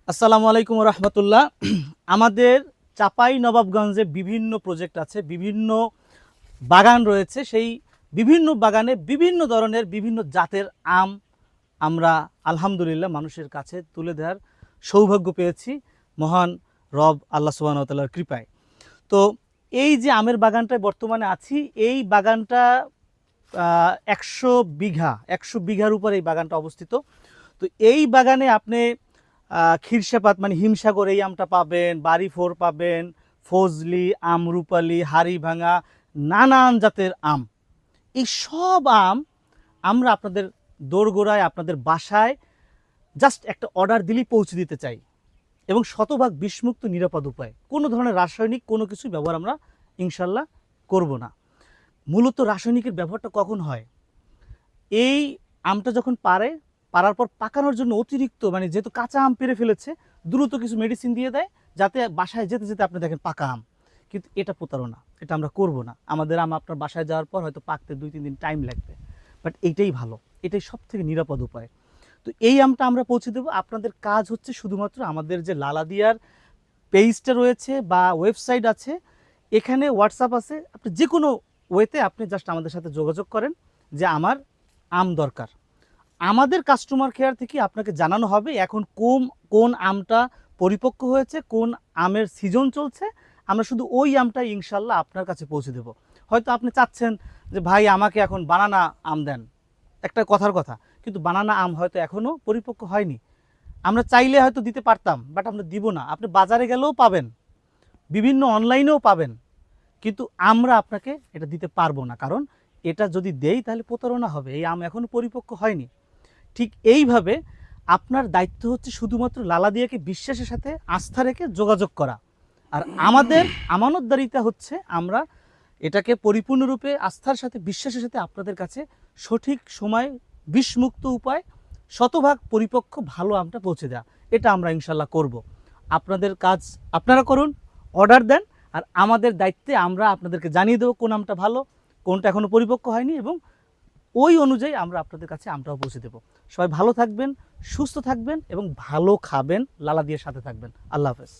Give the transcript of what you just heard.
আসসালামু আলাইকুম রহমতুল্লাহ। আমাদের চাপাই নবাবগঞ্জে বিভিন্ন প্রজেক্ট আছে, বিভিন্ন বাগান রয়েছে। সেই বিভিন্ন বাগানে বিভিন্ন ধরনের বিভিন্ন জাতের আম আমরা আলহামদুলিল্লাহ মানুষের কাছে তুলে দেওয়ার সৌভাগ্য পেয়েছি মহান রব আল্লাহ সুবহানাহু ওয়া তাআলার কৃপায়। তো এই যে আমের বাগানটায় বর্তমানে আছি, এই বাগানটা 100 বিঘার উপর এই বাগানটা অবস্থিত। তো এই বাগানে আপনি ক্ষীরসাপাত মানে হিমসাগর এই আমটা পাবেন, বাড়ি ফোর পাবেন, ফজলি, আমরুপালি, হাড়িভাঙা, নানান জাতের আম। এই সব আম আমরা আপনাদের দোরগোড়ায় আপনাদের বাসায় জাস্ট একটা অর্ডার দিলেই পৌঁছে দিতে চাই, এবং শতভাগ বিষমুক্ত নিরাপদ উপায়। কোনো ধরনের রাসায়নিক কোনো কিছু ব্যবহার আমরা ইনশাল্লাহ করব না। মূলত রাসায়নিকের ব্যবহারটা কখন হয়? এই আমটা যখন পারার পর পাকানোর জন্য অতিরিক্ত মানে যেহেতু কাঁচা আম পেরে ফেলেছে, দ্রুত কিছু মেডিসিন দিয়ে দেয় যাতে বাসায় যেতে যেতে আপনি দেখেন পাকা আম। কিন্তু এটা প্রতারণা, এটা আমরা করব না। আমাদের আম আপনার বাসায় যাওয়ার পর হয়তো পাকতে 2-3 দিন টাইম লাগবে, বাট এইটাই ভালো, এটাই সব থেকে নিরাপদ উপায়। তো এই আমটা আমরা পৌঁছে দেবো। আপনাদের কাজ হচ্ছে শুধুমাত্র আমাদের যে লালাদিয়ার পেজটা রয়েছে বা ওয়েবসাইট আছে, এখানে হোয়াটসঅ্যাপ আছে, আপনি যে কোনো ওয়েতে আপনি জাস্ট আমাদের সাথে যোগাযোগ করেন যে আমার আম দরকার। আমাদের কাস্টমার কেয়ার থেকে আপনাকে জানানো হবে এখন কোন আমটা পরিপক্ক হয়েছে, কোন আমের সিজন চলছে। আমরা শুধু ওই আমটা ইনশাল্লাহ আপনার কাছে পৌঁছে দেব। হয়তো আপনি চাচ্ছেন যে ভাই আমাকে এখন বানানা আম দেন, একটা কথার কথা, কিন্তু বানানা আম হয়তো এখনও পরিপক্ক হয়নি। আমরা চাইলে হয়তো দিতে পারতাম, বাট আমরা দিব না। আপনি বাজারে গেলেও পাবেন, বিভিন্ন অনলাইনেও পাবেন, কিন্তু আমরা আপনাকে এটা দিতে পারবো না, কারণ এটা যদি দেই তাহলে প্রতারণা হবে। এই আম এখনও পরিপক্ক হয়নি। ঠিক এইভাবে আপনার দায়িত্ব হচ্ছে শুধুমাত্র লালাদিয়াকে বিশ্বাসের সাথে আস্থা রেখে যোগাযোগ করা, আর আমাদের আমানতদারিতা হচ্ছে আমরা এটাকে পরিপূর্ণরূপে আস্থার সাথে বিশ্বাসের সাথে আপনাদের কাছে সঠিক সময় বিষমুক্ত উপায় শতভাগ পরিপক্ক ভালো আমটা পৌঁছে দেওয়া। এটা আমরা ইনশাল্লাহ করব। আপনাদের কাজ আপনারা করুন, অর্ডার দেন, আর আমাদের দায়িত্বে আমরা আপনাদেরকে জানিয়ে দেবো কোন আমটা ভালো, কোনটা এখনও পরিপক্ক হয়নি, এবং ওই অনুযায়ী আমরা আপনাদের কাছে আমটাও পৌঁছে দেবো। সবাই ভালো থাকবেন, সুস্থ থাকবেন এবং ভালো খাবেন, লালাদিয়ার সাথে থাকবেন। আল্লাহ হাফেজ।